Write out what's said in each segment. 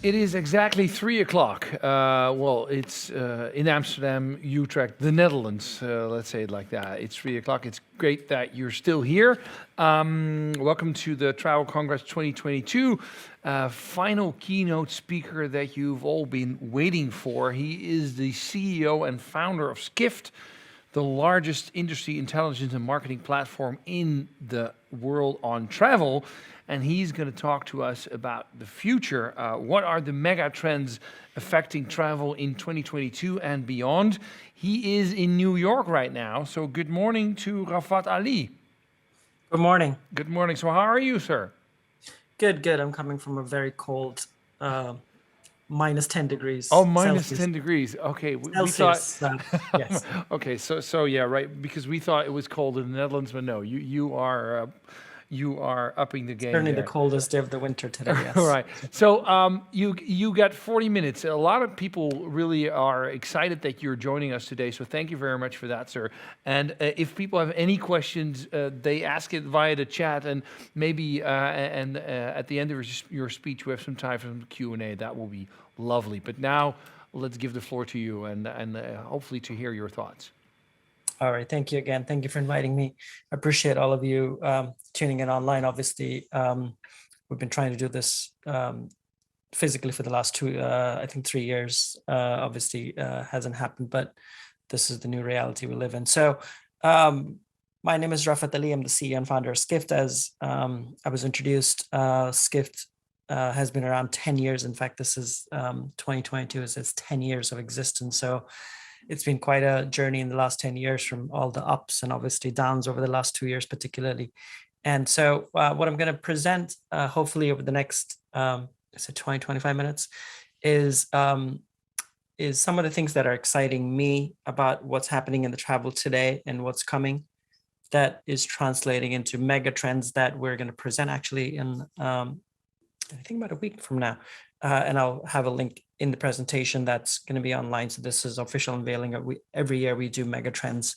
It is exactly 3 o'clock. Well, it's in Amsterdam, Utrecht, the Netherlands. Let's say it like that. It's 3 o'clock. It's great that you're still here. Welcome to the Travel Congress 2022. Final keynote speaker that you've all been waiting for. He is the CEO and founder of Skift, the largest industry intelligence and marketing platform in the world on travel. And he's going to talk to us about the future. What are the mega trends affecting travel in 2022 and beyond? He is in New York right now. So good morning to Rafat Ali. Good morning. Good morning. So how are you, sir? Good, good. I'm coming from a very cold minus 10 degrees. Oh, minus Celsius. 10 degrees. Okay, we Celsius, thought. yes. Okay, so yeah, right. Because we thought it was cold in the Netherlands, but no, you are upping the game. Certainly there. the coldest day of the winter today, yes. All right. So you got 40 minutes. A lot of people really are excited that you're joining us today. So thank you very much for that, sir. And if people have any questions, they ask it via the chat, and maybe at the end of your speech, we have some time for some Q&A. That will be lovely. But now let's give the floor to you and hopefully to hear your thoughts. All right. Thank you again. Thank you for inviting me. I appreciate all of you tuning in online. Obviously, we've been trying to do this physically for the last 3 years. Obviously, hasn't happened, but this is the new reality we live in. So my name is Rafat Ali. I'm the CEO and founder of Skift. As I was introduced, Skift has been around 10 years. In fact, this is 2022 is its 10 years of existence. So it's been quite a journey in the last 10 years, from all the ups and obviously downs over the last 2 years, particularly. And so what I'm going to present, hopefully over the next 20, 25 minutes, is some of the things that are exciting me about what's happening in the travel today and what's coming, that is translating into mega trends that we're going to present actually in, I think, about a week from now. And I'll have a link in the presentation that's going to be online. So this is official unveiling. Every year we do mega trends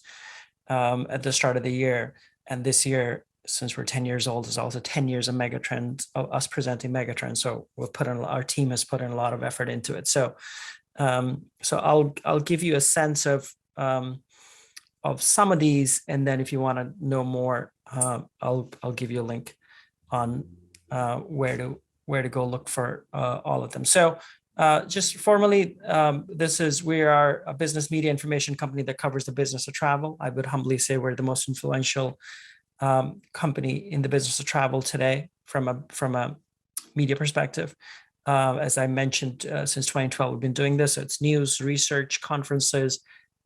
at the start of the year. And this year, since we're 10 years old, is also 10 years of mega trends, of us presenting mega trends. So our team has put in a lot of effort into it. So I'll give you a sense of some of these, and then if you want to know more, I'll give you a link on where to go look for all of them. So just formally, we are a business media information company that covers the business of travel. I would humbly say we're the most influential company in the business of travel today from a media perspective. As I mentioned, since 2012, we've been doing this. So it's news, research, conferences,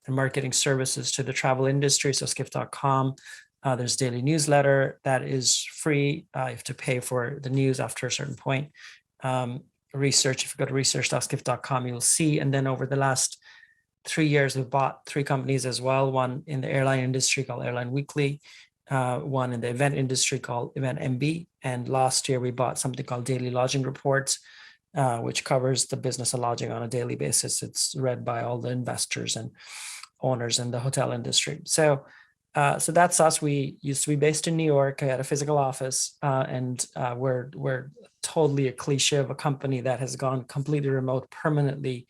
and marketing services to the travel industry. So skift.com. There's daily newsletter that is free. You have to pay for the news after a certain point. Research, if you go to research.skift.com, you'll see. And then over the last 3 years, we've bought 3 companies as well. One in the airline industry called Airline Weekly, one in the event industry called Event MB. And last year we bought something called Daily Lodging Reports, which covers the business of lodging on a daily basis. It's read by all the investors and owners in the hotel industry. So that's us. We used to be based in New York. I had a physical office, and we're totally a cliche of a company that has gone completely remote permanently.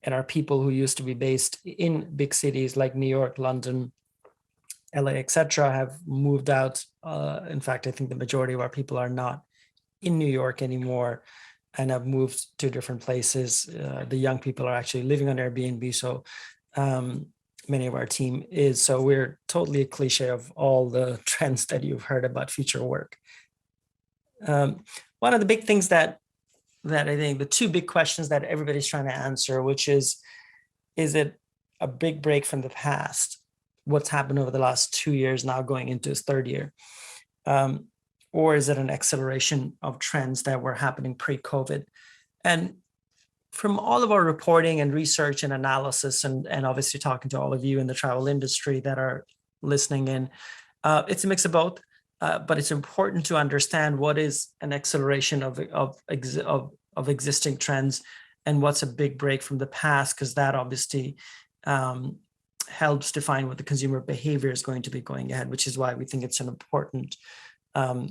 And our people who used to be based in big cities like New York, London, LA, etc., have moved out. In fact, I think the majority of our people are not in New York anymore and have moved to different places. The young people are actually living on Airbnb. So many of our team is. So we're totally a cliche of all the trends that you've heard about future work. One of the big things that I think, the 2 big questions that everybody's trying to answer, which is it a big break from the past? What's happened over the last 2 years now going into its 3rd year? Or is it an acceleration of trends that were happening pre-COVID? And from all of our reporting and research and analysis, and obviously talking to all of you in the travel industry that are listening in, it's a mix of both. But it's important to understand what is an acceleration of existing trends and what's a big break from the past, because that obviously helps define what the consumer behavior is going to be going ahead, which is why we think it's an important.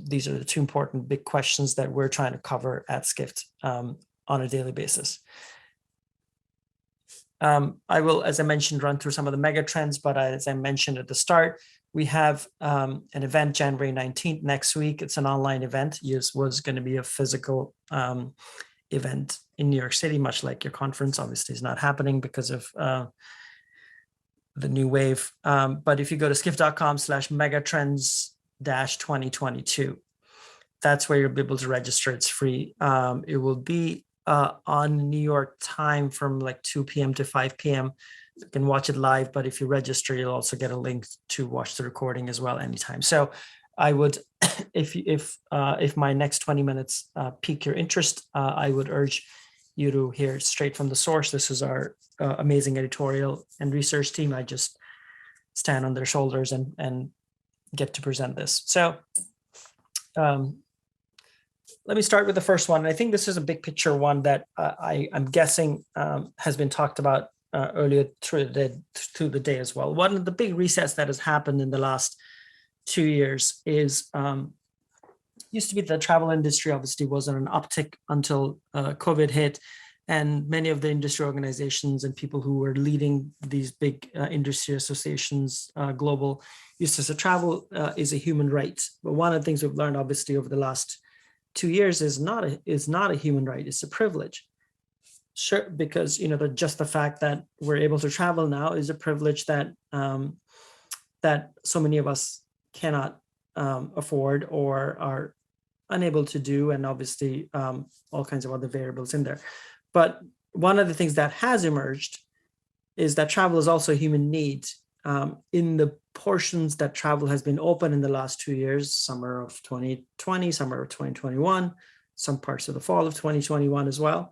These are the 2 important big questions that we're trying to cover at Skift. on a daily basis. I will, as I mentioned, run through some of the mega trends, but as I mentioned at the start, we have an event January 19th next week. It's an online event. It was going to be a physical event in New York City, much like your conference. Obviously, is not happening because of the new wave. But if you go to skift.com/megatrends-2022, that's where you'll be able to register. It's free. It will be on New York time from like 2 p.m. to 5 p.m. You can watch it live, but if you register, you'll also get a link to watch the recording as well anytime. So I would, if my next 20 minutes pique your interest, I would urge you to hear straight from the source. This is our amazing editorial and research team. I just stand on their shoulders and get to present this. So let me start with the first one. I think this is a big picture one that I'm guessing has been talked about earlier through the day as well. One of the big resets that has happened in the last 2 years is used to be the travel industry obviously wasn't an uptick until COVID hit, and many of the industry organizations and people who were leading these big industry associations global used to say travel is a human right. But one of the things we've learned obviously over the last 2 years is not a human right, it's a privilege. Sure, because just the fact that we're able to travel now is a privilege that that so many of us cannot afford or are unable to do, and obviously all kinds of other variables in there. But one of the things that has emerged is that travel is also a human need. In the portions that travel has been open in the last 2 years, summer of 2020, summer of 2021, some parts of the fall of 2021 as well,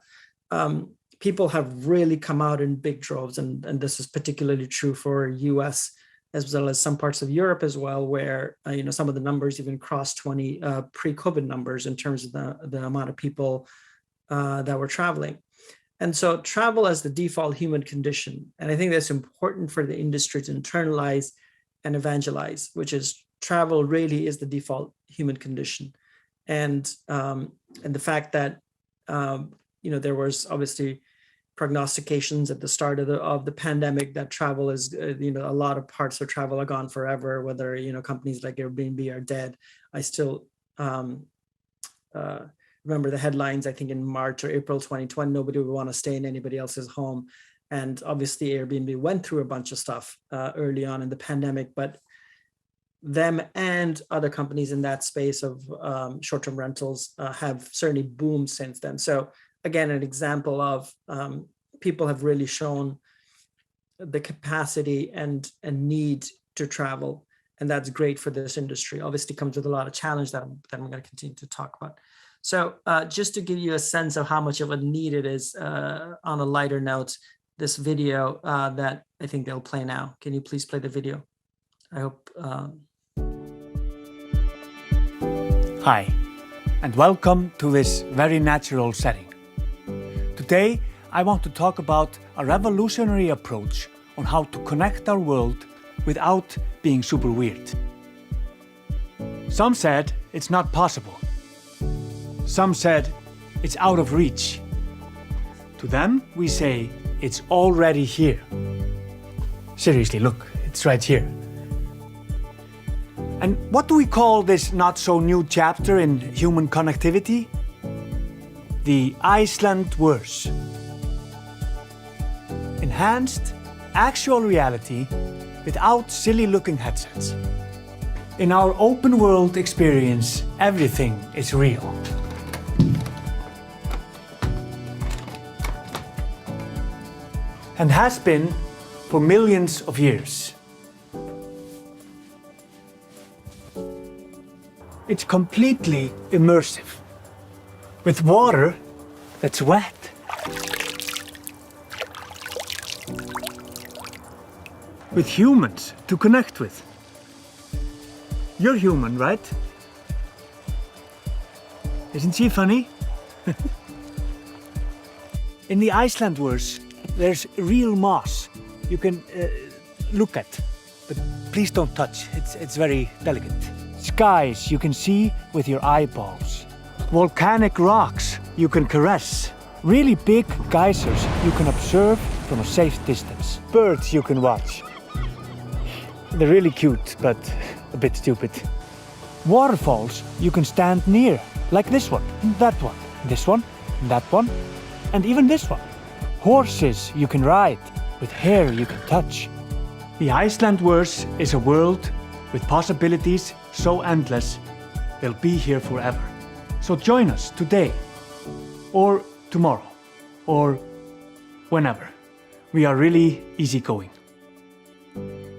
people have really come out in big droves. And this is particularly true for US as well as some parts of Europe as well, where some of the numbers even crossed 20 pre-COVID numbers in terms of the amount of people that were traveling. And so travel as the default human condition. And I think that's important for the industry to internalize and evangelize, which is travel really is the default human condition. And the fact that, there was obviously prognostications at the start of the pandemic that travel is, a lot of parts of travel are gone forever, whether, companies like Airbnb are dead. I still, remember the headlines, I think in March or April 2020, nobody would want to stay in anybody else's home. And obviously Airbnb went through a bunch of stuff early on in the pandemic, but them and other companies in that space of short-term rentals have certainly boomed since then. So again, an example of people have really shown the capacity and need to travel. And that's great for this industry. Obviously comes with a lot of challenge that I'm going to continue to talk about. So just to give you a sense of how much of a need it is, on a lighter note, this video that I think they'll play now. Can you please play the video? I hope. Hi, and welcome to this very natural setting. Today, I want to talk about a revolutionary approach on how to connect our world without being super weird. Some said it's not possible. Some said it's out of reach. To them, we say it's already here. Seriously, look, it's right here. And what do we call this not-so-new chapter in human connectivity? The Iceland verse. Enhanced, actual reality without silly-looking headsets. In our open world experience, everything is real. And has been for millions of years. It's completely immersive, with water that's wet. With humans to connect with. You're human, right? Isn't she funny? In the Iceland verse, there's real moss you can look at, but please don't touch, it's very delicate. Skies you can see with your eyeballs. Volcanic rocks you can caress. Really big geysers you can observe from a safe distance. Birds you can watch. They're really cute, but a bit stupid. Waterfalls you can stand near, like this one, that one, this one, that one, and even this one. Horses you can ride, with hair you can touch. The Icelandverse is a world with possibilities so endless, they'll be here forever. So join us today, or tomorrow, or whenever. We are really easygoing.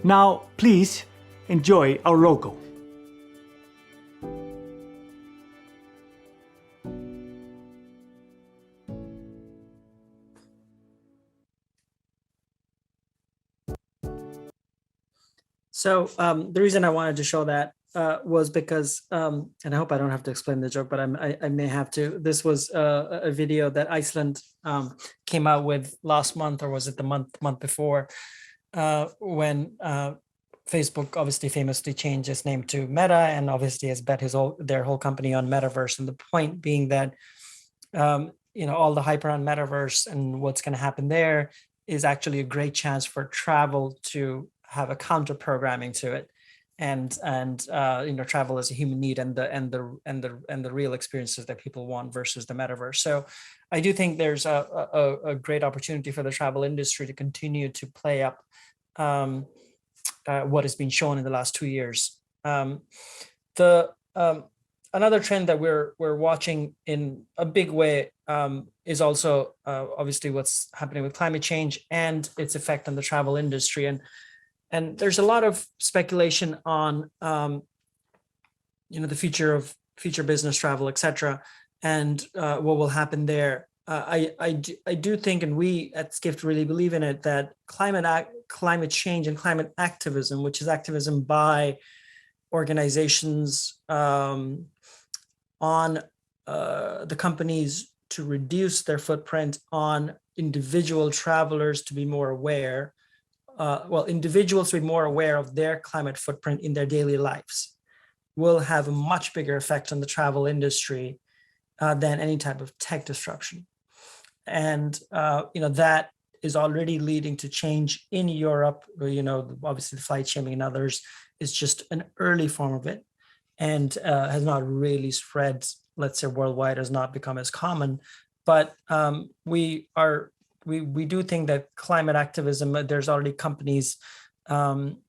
Now, please enjoy our logo. So the reason I wanted to show that was because, and I hope I don't have to explain the joke, but I may have to. This was a video that Iceland came out with last month, or was it the month before, when Facebook obviously famously changed its name to Meta, and obviously has bet their whole company on metaverse. And the point being that all the hype around metaverse and what's going to happen there is actually a great chance for travel to have a counter programming to it, and travel as a human need, and the real experiences that people want versus the metaverse. So I do think there's a great opportunity for the travel industry to continue to play up what has been shown in the last 2 years. Another trend that we're watching in a big way is also obviously what's happening with climate change and its effect on the travel industry. And there's a lot of speculation on the future business travel, etc., and what will happen there. I do think, and we at Skift really believe in it, that climate change and climate activism, which is activism by organizations on the companies to reduce their footprint, on individual travelers to be more aware. Individuals to be more aware of their climate footprint in their daily lives will have a much bigger effect on the travel industry than any type of tech disruption. And, that is already leading to change in Europe. Obviously the flight shaming and others is just an early form of it, and has not really spread, let's say worldwide, has not become as common. But we do think that climate activism, there's already companies, some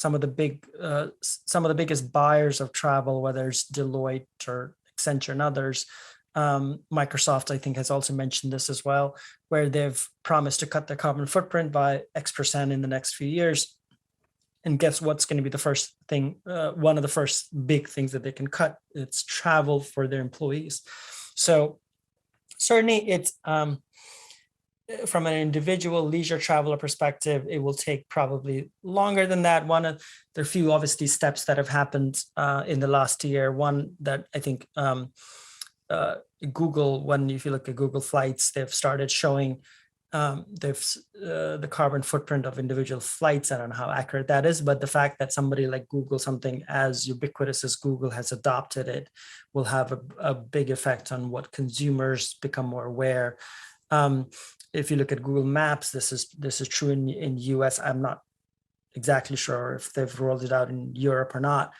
of the biggest buyers of travel, whether it's Deloitte or Accenture and others. Microsoft, I think, has also mentioned this as well, where they've promised to cut their carbon footprint by X% in the next few years. And guess what's going to be the first thing? One of the first big things that they can cut, it's travel for their employees. So certainly it's, from an individual leisure traveler perspective, it will take probably longer than that. There are a few obviously steps that have happened in the last year. One that I think Google, if you look at Google Flights, they've started showing the carbon footprint of individual flights. I don't know how accurate that is, but the fact that somebody like Google, something as ubiquitous as Google, has adopted it, will have a big effect on what consumers become more aware. If you look at Google Maps, this is true in US. I'm not exactly sure if they've rolled it out in Europe or not,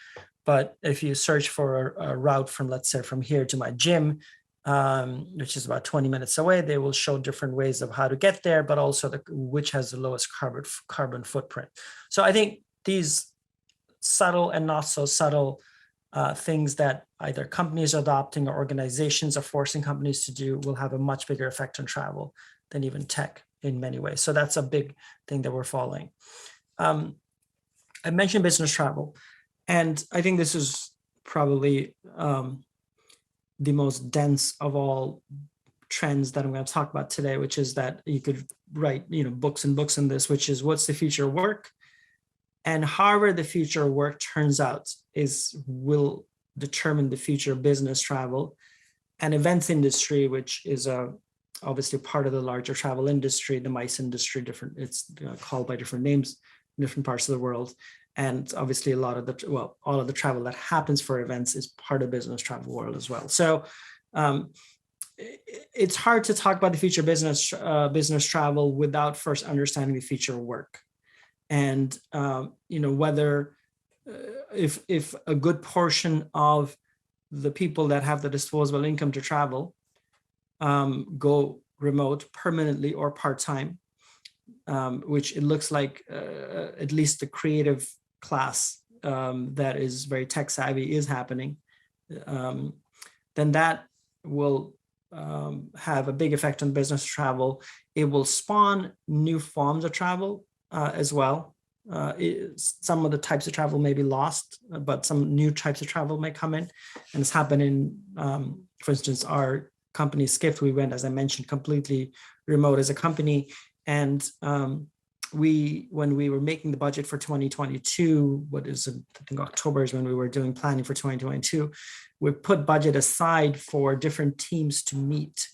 but if you search for a route from, let's say, from here to my gym, which is about 20 minutes away, they will show different ways of how to get there, but also which has the lowest carbon footprint. So I think these subtle and not so subtle things that either companies are adopting or organizations are forcing companies to do will have a much bigger effect on travel than even tech in many ways. So that's a big thing that we're following. I mentioned business travel, and I think this is probably the most dense of all trends that I'm going to talk about today, which is that you could write books and books on this, which is what's the future of work. And however the future of work turns out will determine the future of business travel. And events industry, which is obviously part of the larger travel industry, the MICE industry, it's called by different names in different parts of the world. And obviously all of the travel that happens for events is part of business travel world as well. So it's hard to talk about the future business travel without first understanding the future work, and whether if a good portion of the people that have the disposable income to travel go remote permanently or part-time, which it looks like at least the creative class that is very tech savvy is happening, then that will have a big effect on business travel. It will spawn new forms of travel as well. Some of the types of travel may be lost, but some new types of travel may come in. And it's happened in, for instance, our company Skift. We went, as I mentioned, completely remote as a company. And when we were making the budget for 2022, I think October is when we were doing planning for 2022, we put budget aside for different teams to meet.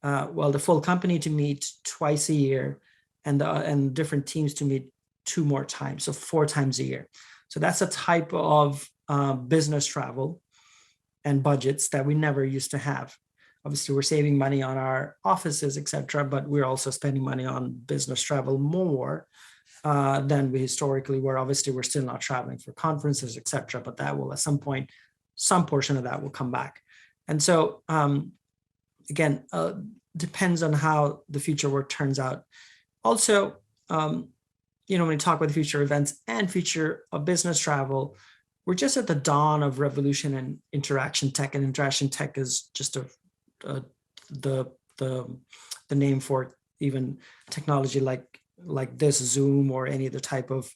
The full company to meet twice a year, and different teams to meet 2 more times, so 4 times a year. So that's a type of business travel and budgets that we never used to have. Obviously, we're saving money on our offices, etc., but we're also spending money on business travel more than we historically were. Obviously, we're still not traveling for conferences, etc., but that will, at some point, some portion of that will come back. And so, again, depends on how the future work turns out. Also, when we talk about the future events and future of business travel, we're just at the dawn of revolution in interaction tech, and interaction tech is just the name for even technology like this Zoom or any other type of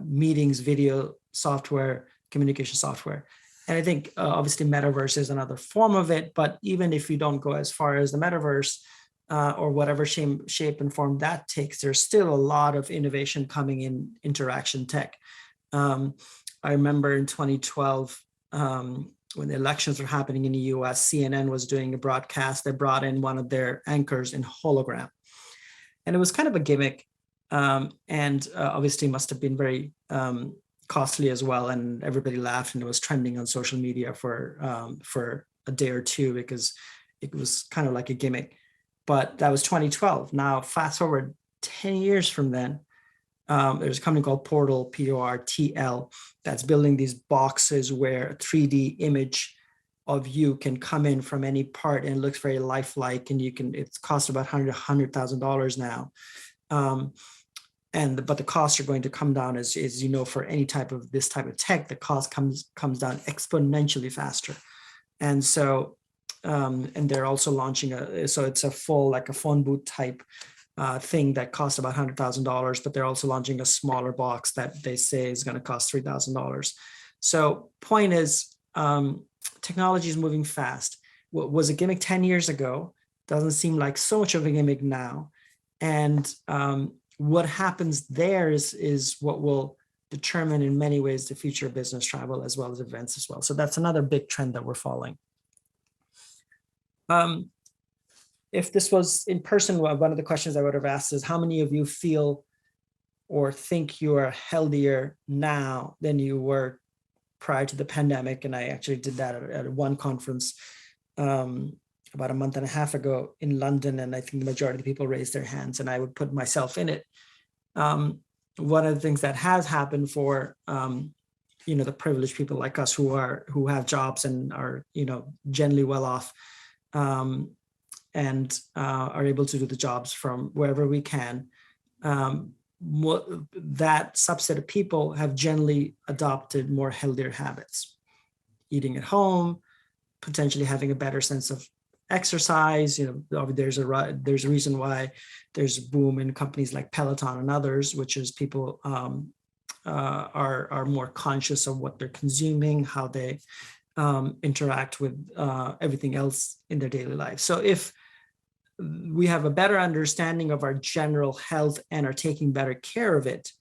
meetings, video software, communication software. And I think obviously metaverse is another form of it, but even if you don't go as far as the metaverse or whatever shape and form that takes, there's still a lot of innovation coming in interaction tech. I remember in 2012, when the elections were happening in the US, CNN was doing a broadcast. They brought in one of their anchors in hologram. And it was kind of a gimmick, and obviously must have been very costly as well. And everybody laughed, and it was trending on social media for a day or two because it was kind of like a gimmick. But that was 2012. Now, fast forward 10 years from then, there's a company called Portal, P-O-R-T-L, that's building these boxes where a 3D image of you can come in from any part, and it looks very lifelike, and it's cost about $100,000 now. But the costs are going to come down as for any type of this type of tech, the cost comes down exponentially faster. And so, and they're also launching so it's a full, like a phone booth type thing that costs about $100,000, but they're also launching a smaller box that they say is going to cost $3,000. So point is, technology is moving fast. What was a gimmick 10 years ago doesn't seem like so much of a gimmick now. And what happens there is what will determine in many ways the future of business travel as well as events as well. So that's another big trend that we're following. If this was in person, one of the questions I would have asked is, how many of you feel or think you are healthier now than you were prior to the pandemic? And I actually did that at one conference about a month and a half ago in London, and I think the majority of the people raised their hands, and I would put myself in it. One of the things that has happened for the privileged people like us who have jobs and are generally well off, and are able to do the jobs from wherever we can, that subset of people have generally adopted more healthier habits, eating at home, potentially having a better sense of exercise. There's a reason why there's a boom in companies like Peloton and others, which is people are more conscious of what they're consuming, how they interact with everything else in their daily life. So if we have a better understanding of our general health and are taking better care of it,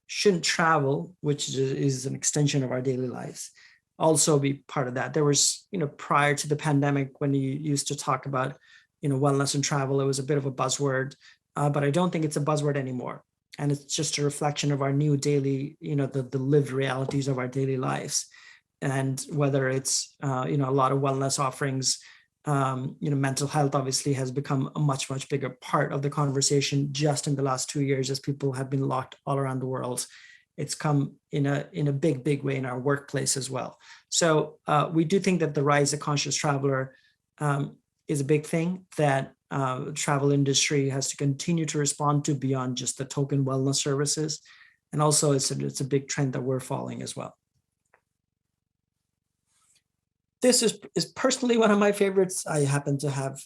shouldn't travel, which is an extension of our daily lives, also be part of that? There was, prior to the pandemic, when you used to talk about, wellness and travel, it was a bit of a buzzword, but I don't think it's a buzzword anymore. And it's just a reflection of our new daily, the lived realities of our daily lives. And whether it's, a lot of wellness offerings mental health obviously has become a much, much bigger part of the conversation just in the last 2 years as people have been locked all around the world. It's come in a big, big way in our workplace as well. So we do think that the rise of conscious traveler is a big thing that the travel industry has to continue to respond to beyond just the token wellness services. And also it's a big trend that we're following as well. This is personally one of my favorites. I happen to have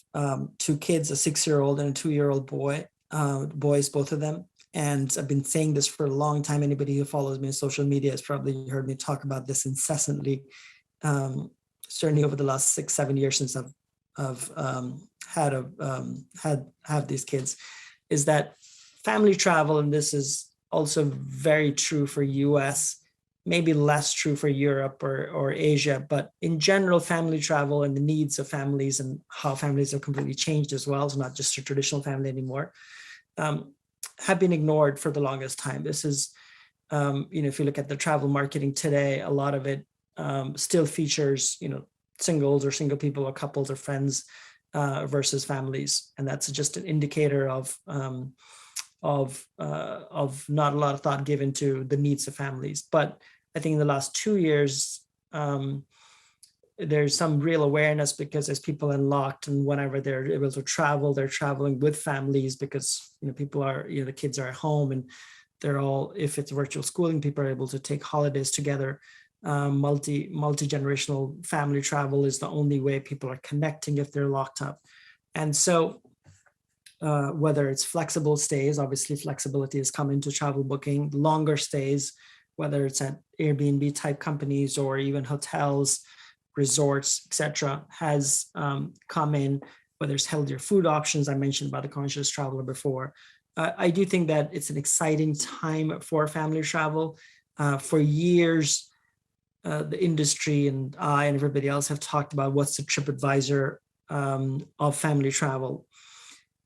2 kids, a 6-year-old and a 2-year-old boy, boys, both of them. And I've been saying this for a long time. Anybody who follows me on social media has probably heard me talk about this incessantly, certainly over the last 6-7 years since I've had these kids, is that family travel, and this is also very true for US, maybe less true for Europe or Asia, but in general, family travel and the needs of families and how families have completely changed as well. It's not just a traditional family anymore, have been ignored for the longest time. This is, if you look at the travel marketing today, a lot of it still features, singles or single people or couples or friends versus families. And that's just an indicator of not a lot of thought given to the needs of families. But I think in the last 2 years, there's some real awareness because as people unlocked and whenever they're able to travel, they're traveling with families because, people are, the kids are at home and they're all, if it's virtual schooling, people are able to take holidays together. Multi-generational family travel is the only way people are connecting if they're locked up. And so whether it's flexible stays, obviously flexibility has come into travel booking, longer stays, whether it's at Airbnb type companies or even hotels, resorts, etc., has come in, whether it's healthier food options. I mentioned about the conscious traveler before. I do think that it's an exciting time for family travel. For years, the industry and I and everybody else have talked about what's the Tripadvisor of family travel.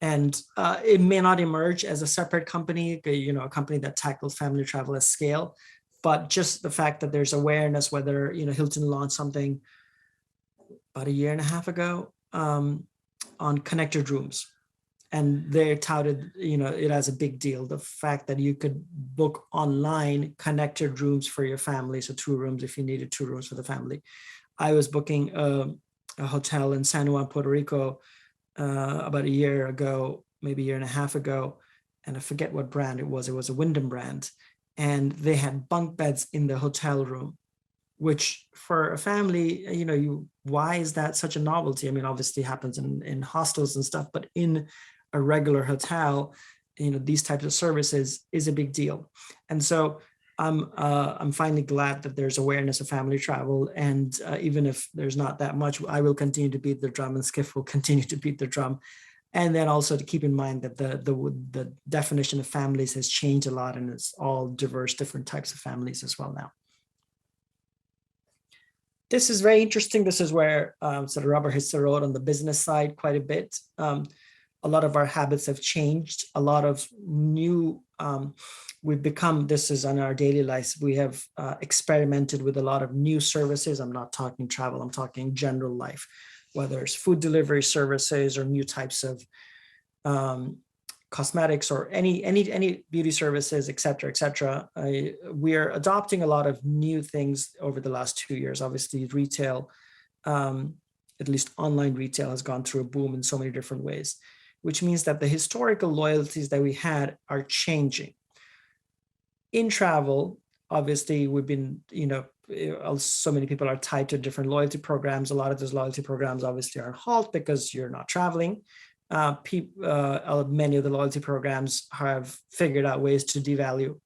And it may not emerge as a separate company, a company that tackles family travel at scale, but just the fact that there's awareness, whether, Hilton launched something about 1.5 years ago on connected rooms. And they touted, it as a big deal. The fact that you could book online connected rooms for your family. So 2 rooms if you needed 2 rooms for the family. I was booking a hotel in San Juan, Puerto Rico, about 1 year ago, maybe 1.5 years ago. And I forget what brand it was. It was a Wyndham brand. And they had bunk beds in the hotel room, which for a family, why is that such a novelty? I mean, obviously it happens in hostels and stuff, but in a regular hotel, these types of services is a big deal. And so I'm finally glad that there's awareness of family travel. And even if there's not that much, I will continue to beat the drum and Skiff will continue to beat the drum. And then also to keep in mind that the definition of families has changed a lot and it's all diverse, different types of families as well now. This is very interesting. This is where sort of rubber hits the road on the business side quite a bit. A lot of our habits have changed. A lot of new, we've become, this is on our daily lives, we have experimented with a lot of new services. I'm not talking travel, I'm talking general life, whether it's food delivery services or new types of cosmetics or any beauty services, et cetera, we are adopting a lot of new things over the last 2 years. Obviously, retail, at least online retail, has gone through a boom in so many different ways, which means that the historical loyalties that we had are changing. In travel, obviously, we've been, so many people are tied to different loyalty programs. A lot of those loyalty programs obviously are on halt because you're not traveling. Many of the loyalty programs have figured out ways to devalue.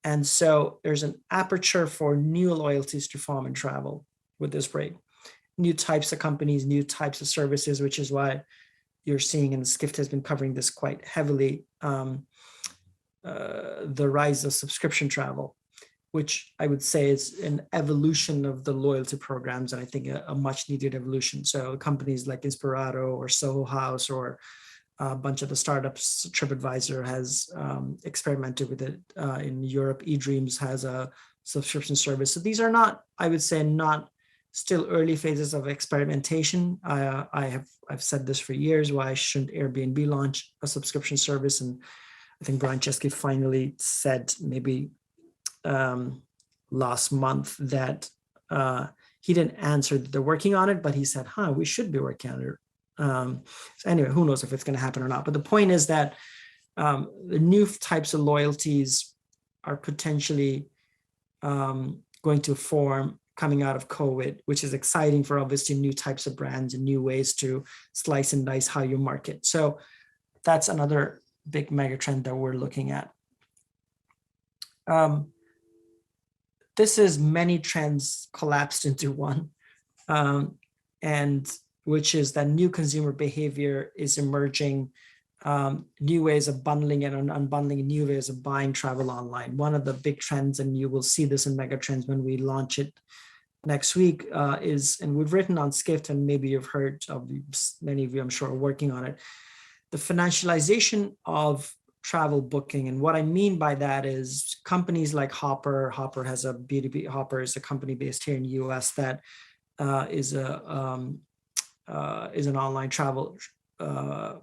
And so there's an aperture for new loyalties to form and travel with this break. New types of companies, new types of services, which is why you're seeing, and Skift has been covering this quite heavily, the rise of subscription travel, which I would say is an evolution of the loyalty programs, and I think a much needed evolution. So companies like Inspirato or Soho House or a bunch of the startups, Tripadvisor has experimented with it. In Europe, eDreams has a subscription service. So these are not, I would say, not still early phases of experimentation. I've said this for years, why shouldn't Airbnb launch a subscription service? And I think Brian Chesky finally said maybe last month that he didn't answer that they're working on it, but he said, we should be working on it. So anyway, who knows if it's going to happen or not. But the point is that the new types of loyalties are potentially going to form coming out of COVID, which is exciting for obviously new types of brands and new ways to slice and dice how you market. So that's another big mega trend that we're looking at. This is many trends collapsed into one, and which is that new consumer behavior is emerging, new ways of bundling and unbundling, new ways of buying travel online. One of the big trends, and you will see this in mega trends when we launch it next week, is, and we've written on Skift, and maybe you've heard of, many of you I'm sure are working on it, the financialization of travel booking. And what I mean by that is companies like Hopper has a B2B, Hopper is a company based here in the US that is an online travel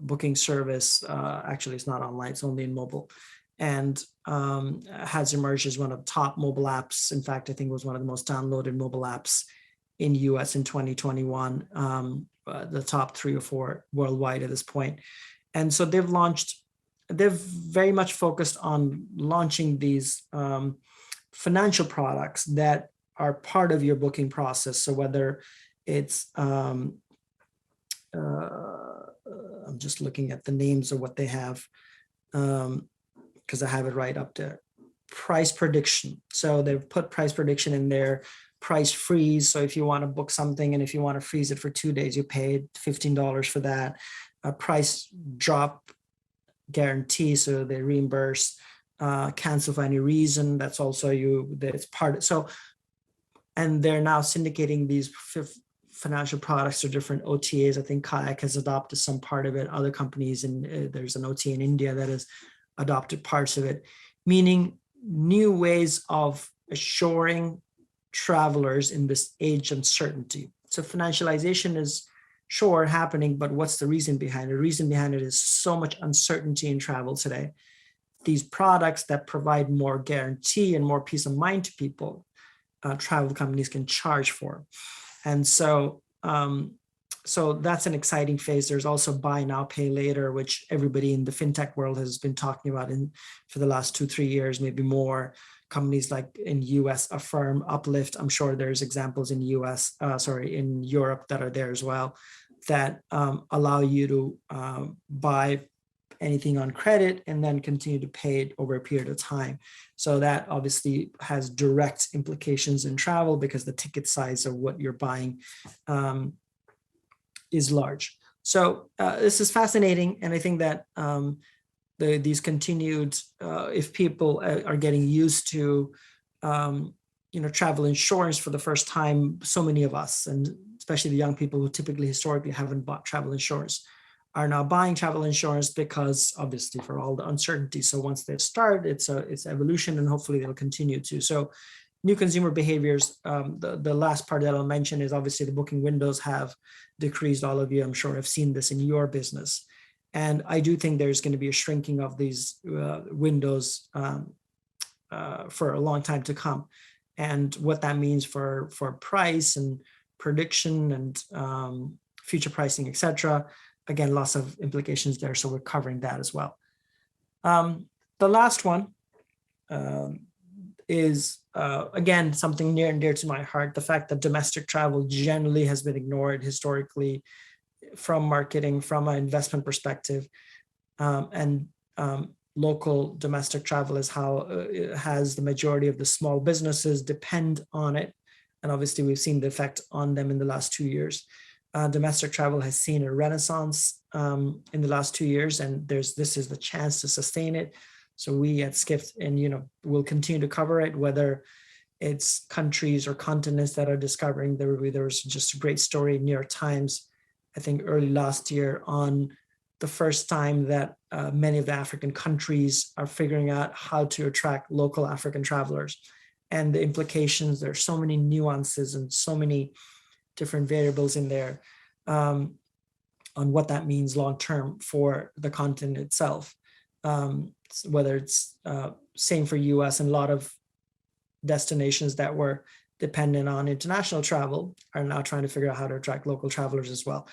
booking service. Actually, it's not online, it's only in mobile, and has emerged as one of the top mobile apps. In fact, I think it was one of the most downloaded mobile apps in US in 2021, the top 3 or 4 worldwide at this point. And so they've very much focused on launching these financial products that are part of your booking process. So whether it's, I'm just looking at the names of what they have, because I have it right up there. Price prediction. So they've put price prediction in there, price freeze. So if you want to book something and if you want to freeze it for 2 days, you pay $15 for that. A price drop guarantee, so they reimburse, cancel for any reason. That's also that's part of, so, and they're now syndicating these financial products to different OTAs. I think Kayak has adopted some part of it. Other companies, and there's an OTA in India that has adopted parts of it, meaning new ways of assuring travelers in this age of uncertainty. So financialization is sure happening, but what's the reason behind it? The reason behind it is so much uncertainty in travel today. These products that provide more guarantee and more peace of mind to people, travel companies can charge for. And so, so that's an exciting phase. There's also buy now, pay later, which everybody in the fintech world has been talking about for the last 2-3 years, maybe more. Companies like in US, Affirm, Uplift, I'm sure there's examples in in Europe that are there as well, that allow you to buy anything on credit and then continue to pay it over a period of time. So that obviously has direct implications in travel because the ticket size of what you're buying is large. So this is fascinating. And I think that these continued, if people are getting used to, travel insurance for the first time, so many of us, and especially the young people who typically historically haven't bought travel insurance, are now buying travel insurance because obviously for all the uncertainty. So once they've started, it's evolution, and hopefully they'll continue to. So new consumer behaviors, the last part that I'll mention is obviously the booking windows have decreased. All of you, I'm sure, have seen this in your business. And I do think there's going to be a shrinking of these windows for a long time to come. And what that means for price and prediction and future pricing, et cetera. Again, lots of implications there. So we're covering that as well. The last one is, again, something near and dear to my heart, the fact that domestic travel generally has been ignored historically from marketing, from an investment perspective, and local domestic travel is how it has the majority of the small businesses depend on it. And obviously we've seen the effect on them in the last 2 years. Domestic travel has seen a renaissance in the last 2 years, and this is the chance to sustain it. So we at Skift, and we'll continue to cover it, whether it's countries or continents that are discovering. There was just a great story in New York Times, I think early last year, on the first time that many of the African countries are figuring out how to attract local African travelers, and the implications. There's so many nuances and so many different variables in there on what that means long term for the continent itself. Whether it's same for US, and a lot of destinations that were dependent on international travel are now trying to figure out how to attract local travelers as well.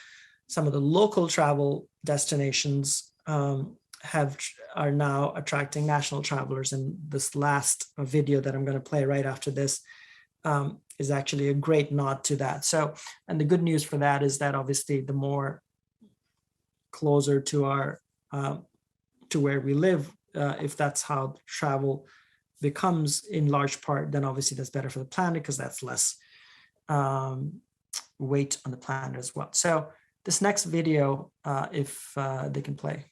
Some of the local travel destinations are now attracting national travelers. And this last video that I'm going to play right after this is actually a great nod to that. So, and the good news for that is that obviously the more closer to our to where we live, if that's how travel becomes in large part, then obviously that's better for the planet, because that's less weight on the planet as well. So this next video, if they can play.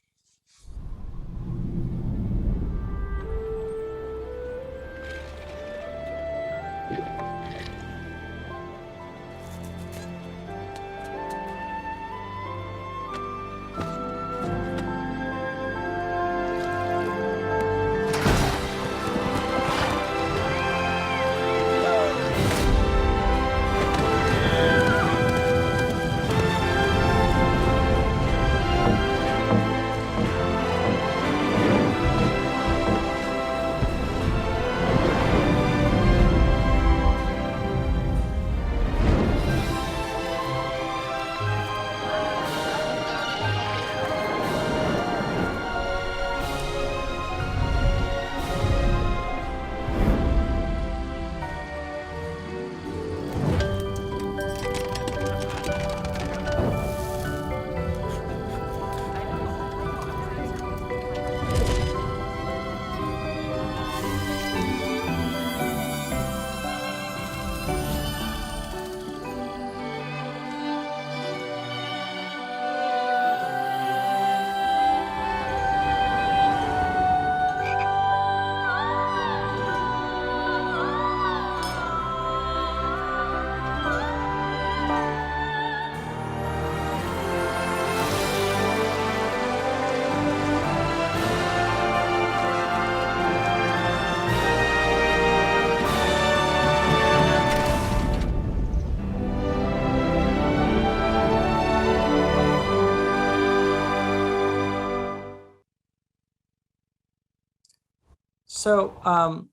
So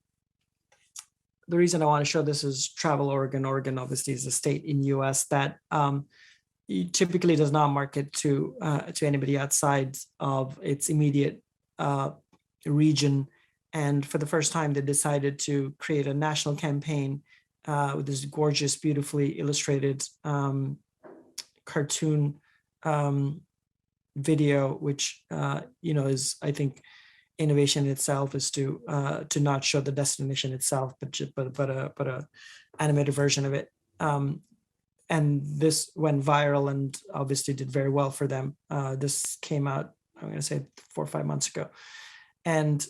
the reason I want to show this is Travel Oregon. Oregon obviously is a state in US that typically does not market to anybody outside of its immediate region. And for the first time, they decided to create a national campaign with this gorgeous, beautifully illustrated cartoon video, which is, I think, innovation in itself, is to not show the destination itself, but a animated version of it. And this went viral and obviously did very well for them. This came out, I'm going to say 4 or 5 months ago, and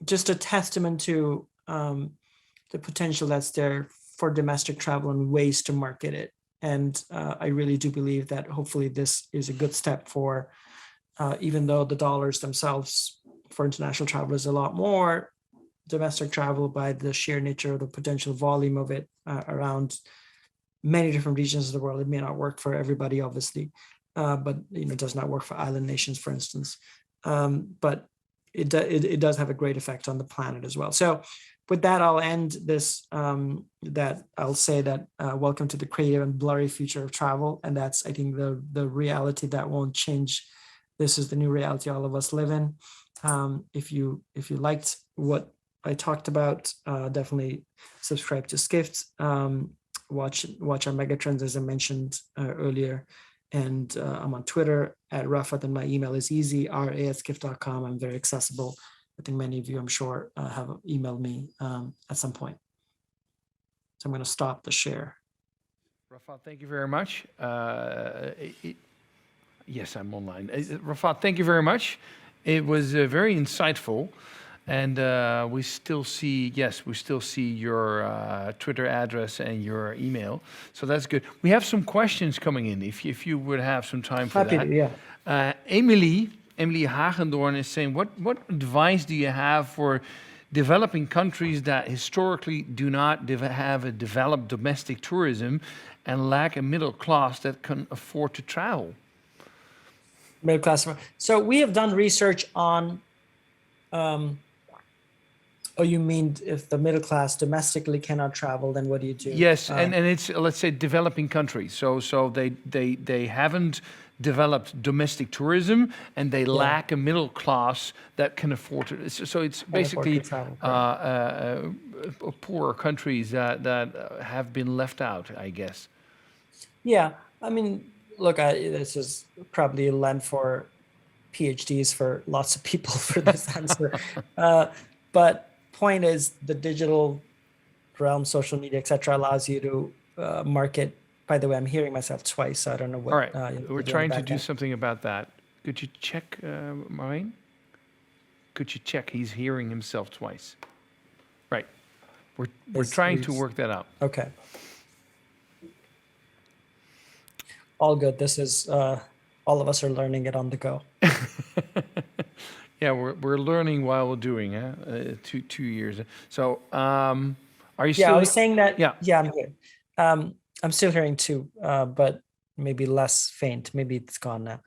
just a testament to the potential that's there for domestic travel and ways to market it. And I really do believe that hopefully this is a good step for, even though the dollars themselves for international travel is a lot more, domestic travel, by the sheer nature of the potential volume of it around many different regions of the world, it may not work for everybody, obviously, but it does not work for island nations, for instance. But it does have a great effect on the planet as well. So with that, I'll end this, that I'll say that welcome to the creative and blurry future of travel. And that's, I think, the reality that won't change. This is the new reality all of us live in. If you liked what I talked about, definitely subscribe to Skift. Watch our megatrends, as I mentioned earlier. And I'm on Twitter at Rafat, and my email is easy, ra@skift.com. I'm very accessible. I think many of you, I'm sure, have emailed me at some point. So I'm going to stop the share. Rafat, thank you very much. Yes, I'm online. Rafat, thank you very much. It was very insightful. And we still see your Twitter address and your email. So that's good. We have some questions coming in, if you would have some time for Happy that. to, yeah. Emily Hagendorn is saying, what advice do you have for developing countries that historically do not have a developed domestic tourism and lack a middle class that can afford to travel. Middle class. So we have done research on, oh, you mean if the middle class domestically cannot travel, then what do you do? Yes, and it's, let's say, developing countries. So they haven't developed domestic tourism, and they lack a middle class that can afford to. So it's basically travel, poorer countries that have been left out, I guess. Yeah, I mean, look, this is probably lent for PhDs for lots of people for this answer. But point is, the digital realm, social media, etc., allows you to market. By the way, I'm hearing myself twice, so I don't know what. All right, we're trying to do back something about that. Could you check, Marijn? Could you check? He's hearing himself twice. Right. We're trying to work that out. Okay. All good. This is all of us are learning it on the go. Yeah, we're learning while we're doing it. 2 years. So, are you still? Yeah, I was saying that. Yeah. Yeah, I'm here. I'm still hearing too, but maybe less faint. Maybe it's gone now.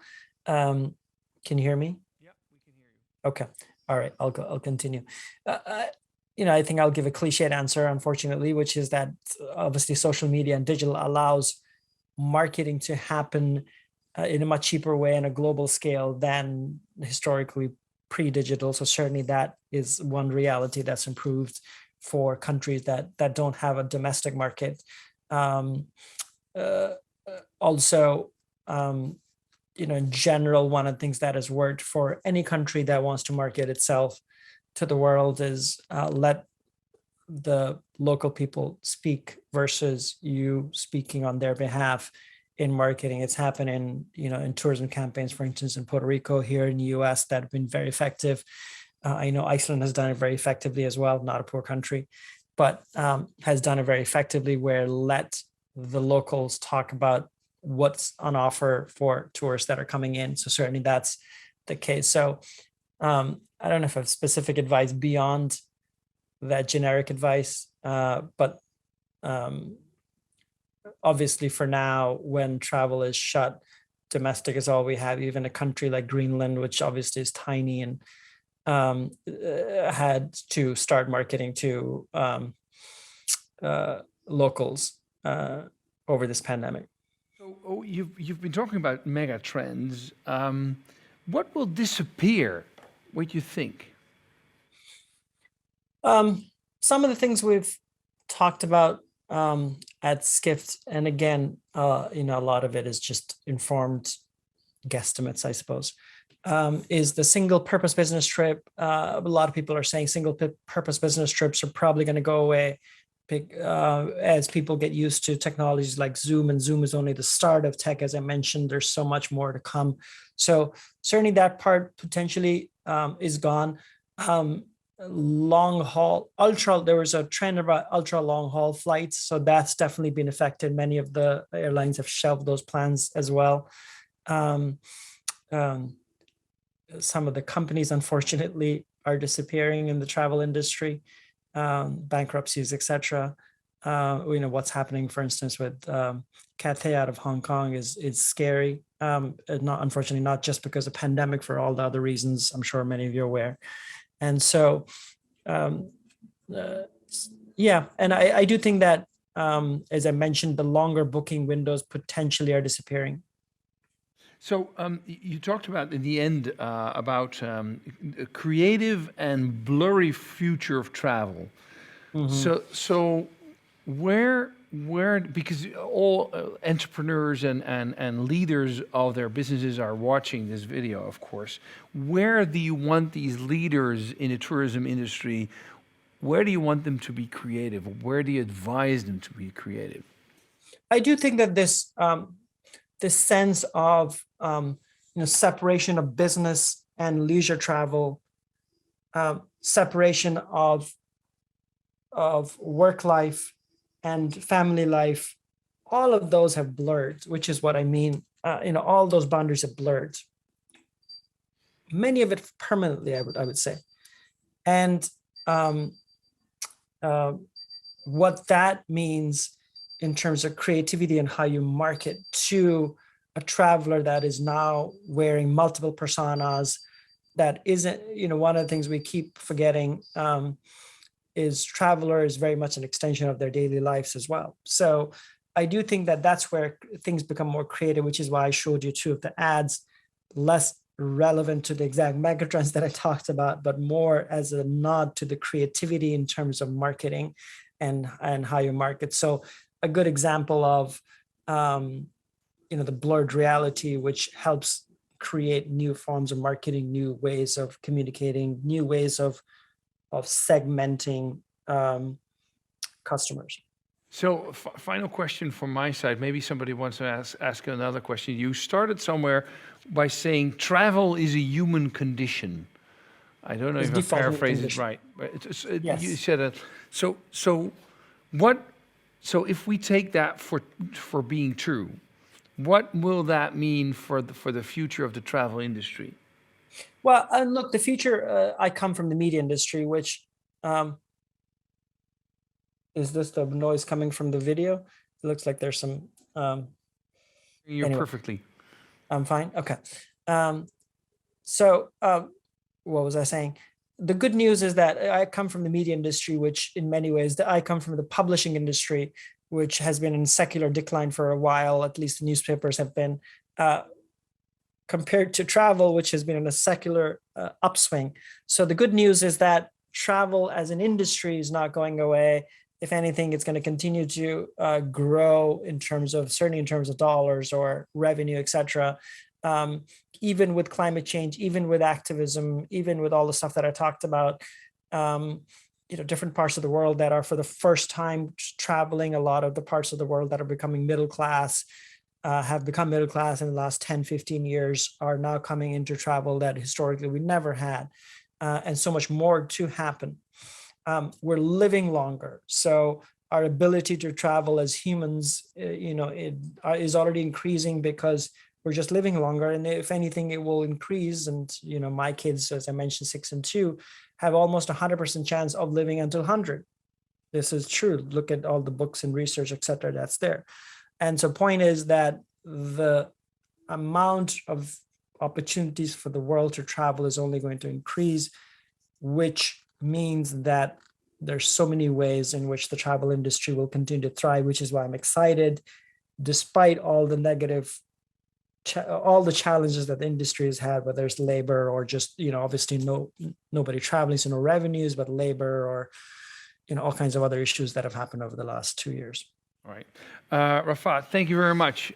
Can you hear me? Yeah, we can hear you. Okay. All right. I'll continue. I think I'll give a cliched answer, unfortunately, which is that obviously social media and digital allows marketing to happen in a much cheaper way on a global scale than historically pre-digital. So certainly that is one reality that's improved for countries that don't have a domestic market. Also, in general, one of the things that has worked for any country that wants to market itself to the world is let the local people speak versus you speaking on their behalf in marketing. It's happened in tourism campaigns, for instance, in Puerto Rico, here in the US, that have been very effective. I know Iceland has done it very effectively as well, not a poor country, but has done it very effectively, where let the locals talk about what's on offer for tourists that are coming in. So certainly that's the case. So I don't know if I have specific advice beyond that generic advice, but obviously for now, when travel is shut, domestic is all we have. Even a country like Greenland, which obviously is tiny, and had to start marketing to locals over this pandemic. So you've been talking about mega trends. What will disappear? What do you think? Some of the things we've talked about at Skift, and again, a lot of it is just informed guesstimates, I suppose, is the single purpose business trip. A lot of people are saying single purpose business trips are probably going to go away as people get used to technologies like Zoom, and Zoom is only the start of tech. As I mentioned, there's so much more to come. So certainly that part potentially is gone. Long haul, there was a trend about ultra long haul flights. So that's definitely been affected. Many of the airlines have shelved those plans as well. Some of the companies, unfortunately, are disappearing in the travel industry, bankruptcies, etc. What's happening, for instance, with Cathay out of Hong Kong is scary. Unfortunately, not just because of pandemic, for all the other reasons I'm sure many of you are aware. And so, and I do think that, as I mentioned, the longer booking windows potentially are disappearing. So you talked about in the end about a creative and blurry future of travel. Mm-hmm. So where because all entrepreneurs and leaders of their businesses are watching this video, of course, where do you want these leaders in the tourism industry? Where do you want them to be creative? Where do you advise them to be creative? I do think that this sense of separation of business and leisure travel, separation of work life and family life, all of those have blurred, which is what I mean. All those boundaries have blurred. Many of it permanently, I would say. And what that means in terms of creativity and how you market to a traveler that is now wearing multiple personas. That isn't, one of the things we keep forgetting is traveler is very much an extension of their daily lives as well. So I do think that that's where things become more creative, which is why I showed you two of the ads, less relevant to the exact megatrends that I talked about, but more as a nod to the creativity in terms of marketing and how you market. So a good example of, the blurred reality, which helps create new forms of marketing, new ways of communicating, new ways of segmenting customers. So final question from my side. Maybe somebody wants to ask another question. You started somewhere by saying travel is a human condition. I don't know It's if I default human paraphrase it condition. right, but Yes. you said it. So if we take that for being true, what will that mean for the future of the travel industry? Well, and look, the future, I come from the media industry, which, is this the noise coming from the video? It looks like there's some, You're Anyway. perfectly. I'm fine. Okay. So what was I saying? The good news is that I come from the media industry, which in many ways, I come from the publishing industry, which has been in secular decline for a while. At least the newspapers have been, compared to travel, which has been in a secular upswing. So the good news is that travel as an industry is not going away. If anything, it's going to continue to grow certainly in terms of dollars or revenue, et cetera. Even with climate change, even with activism, even with all the stuff that I talked about, different parts of the world that are for the first time traveling, a lot of the parts of the world that are becoming middle class, have become middle class in the last 10, 15 years, are now coming into travel that historically we never had, and so much more to happen. We're living longer. So our ability to travel as humans, is already increasing because we're just living longer. And if anything, it will increase. And, my kids, as I mentioned, 6 and 2, have almost 100% chance of living until 100. This is true. Look at all the books and research, et cetera, that's there. And so point is that the amount of opportunities for the world to travel is only going to increase, which means that there's so many ways in which the travel industry will continue to thrive, which is why I'm excited, despite all the negative, all the challenges that the industry has had, whether it's labor or just, obviously nobody traveling, so no revenues, but labor or, all kinds of other issues that have happened over the last 2 years. All right. Rafat, thank you very much.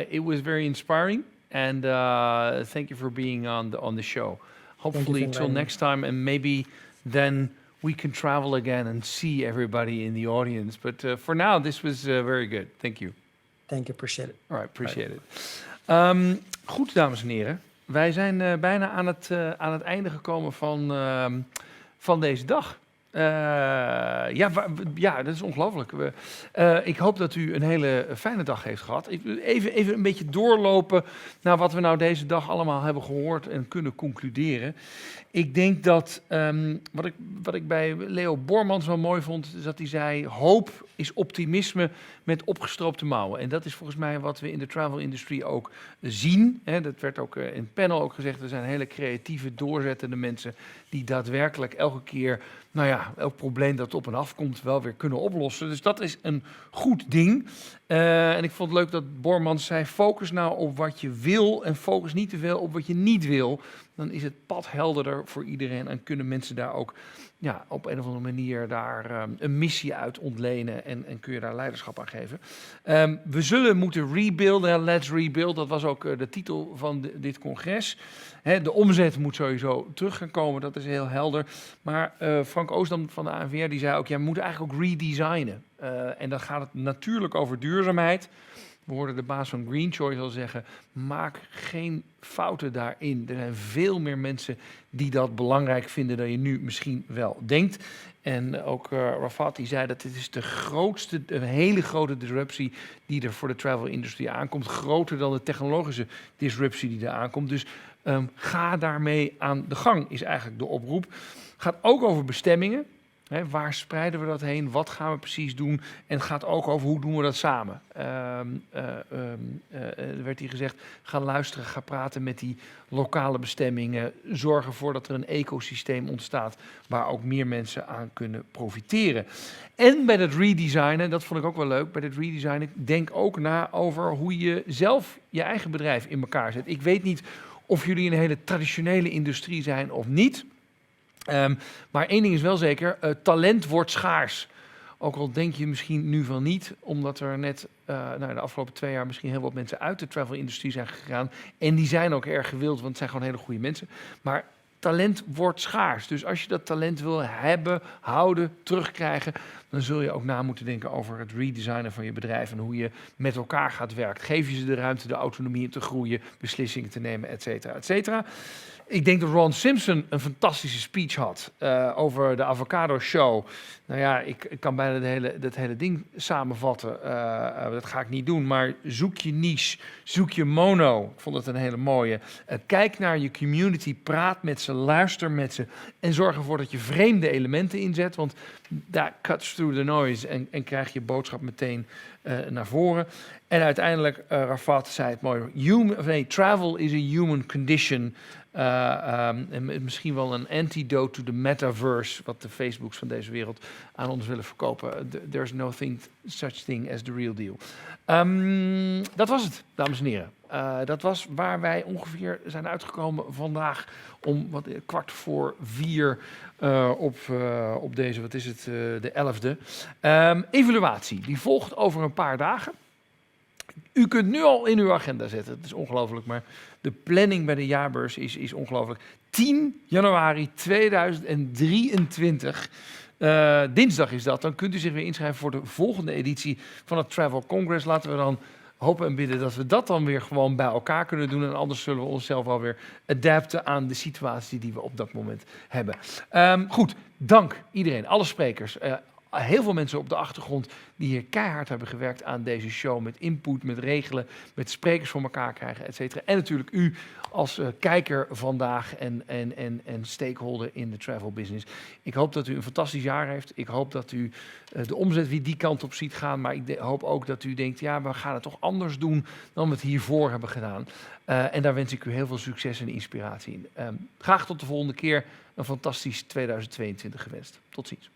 It was very inspiring, and thank you for being on the show. Hopefully till next time, and maybe then we can travel again and see everybody in the audience. But for now, this was very good. Thank you. Thank you, appreciate it. All right, appreciate it. Goed, dames en heren. Wij zijn bijna aan het einde gekomen van deze dag. Ja, dat is ongelooflijk. Ik hoop dat u een hele fijne dag heeft gehad. Even een beetje doorlopen naar wat we nou deze dag allemaal hebben gehoord en kunnen concluderen. Ik denk dat wat ik bij Leo Bormans wel mooi vond, is dat hij zei: hoop is optimisme met opgestroopte mouwen. En dat is volgens mij wat we in de travel industry ook zien. Dat werd ook in het panel ook gezegd. Er zijn hele creatieve, doorzettende mensen die daadwerkelijk elke keer, elk probleem dat op en af komt, wel weer kunnen oplossen. Dus dat is een goed ding. En ik vond het leuk dat Bormans zei: focus nou op wat je wil en focus niet te veel op wat je niet wil. Dan is het pad helderder voor iedereen en kunnen mensen daar ook op een of andere manier daar een missie uit ontlenen en kun je daar leiderschap aan geven. We zullen moeten rebuilden, let's rebuild, dat was ook de titel van dit congres. De omzet moet sowieso terug gaan komen, dat is heel helder. Maar Frank Oostdam van de ANVR die zei ook, we moeten eigenlijk ook redesignen. En dan gaat het natuurlijk over duurzaamheid. We hoorden de baas van Green Choice al zeggen, maak geen fouten daarin. Er zijn veel meer mensen die dat belangrijk vinden dan je nu misschien wel denkt. En ook Rafat die zei dat dit is een hele grote disruptie die er voor de travel industrie aankomt. Groter dan de technologische disruptie die er aankomt. Dus ga daarmee aan de gang is eigenlijk de oproep. Gaat ook over bestemmingen. Hè, waar spreiden we dat heen? Wat gaan we precies doen? En het gaat ook over hoe doen we dat samen. Er werd hier gezegd, ga luisteren, ga praten met die lokale bestemmingen. Zorg ervoor dat er een ecosysteem ontstaat waar ook meer mensen aan kunnen profiteren. En bij dat redesignen, dat vond ik ook wel leuk, bij dat redesignen, denk ook na over hoe je zelf je eigen bedrijf in elkaar zet. Ik weet niet of jullie een hele traditionele industrie zijn of niet. Maar één ding is wel zeker, talent wordt schaars. Ook al denk je misschien nu van niet, omdat er net de afgelopen 2 jaar misschien heel wat mensen uit de travel-industrie zijn gegaan. En die zijn ook erg gewild, want het zijn gewoon hele goede mensen. Maar talent wordt schaars. Dus als je dat talent wil hebben, houden, terugkrijgen, dan zul je ook na moeten denken over het redesignen van je bedrijf en hoe je met elkaar gaat werken. Geef je ze de ruimte, de autonomie om te groeien, beslissingen te nemen, et cetera, et cetera. Ik denk dat Ron Simpson een fantastische speech had over de avocado show. Nou ja, ik kan bijna dat hele ding samenvatten. Dat ga ik niet doen, maar zoek je niche, zoek je mono. Ik vond het een hele mooie. Kijk naar je community, praat met ze, luister met ze en zorg ervoor dat je vreemde elementen inzet, want daar cuts through the noise en krijg je boodschap meteen naar voren. En uiteindelijk, Rafat zei het mooi, travel is a human condition. En misschien wel een antidote to the metaverse, wat de Facebooks van deze wereld aan ons willen verkopen. There's no such thing as the real deal. Dat was het, dames en heren. Dat was waar wij ongeveer zijn uitgekomen vandaag om 3:15 op deze, wat is het, de 11e. Evaluatie, die volgt over een paar dagen. U kunt nu al in uw agenda zetten, het is ongelooflijk, maar de planning bij de jaarbeurs is ongelooflijk. 10 januari 2023, dinsdag is dat, dan kunt u zich weer inschrijven voor de volgende editie van het Travel Congress. Laten we dan hopen en bidden dat we dat dan weer gewoon bij elkaar kunnen doen en anders zullen we onszelf alweer adapten aan de situatie die we op dat moment hebben. Goed, dank iedereen, alle sprekers. Heel veel mensen op de achtergrond die hier keihard hebben gewerkt aan deze show. Met input, met regelen, met sprekers voor elkaar krijgen, et cetera. En natuurlijk u als kijker vandaag en stakeholder in de travel business. Ik hoop dat u een fantastisch jaar heeft. Ik hoop dat u de omzet weer die kant op ziet gaan. Maar ik hoop ook dat u denkt, ja, we gaan het toch anders doen dan we het hiervoor hebben gedaan. En daar wens ik u heel veel succes en inspiratie in. Graag tot de volgende keer. Een fantastisch 2022 gewenst. Tot ziens.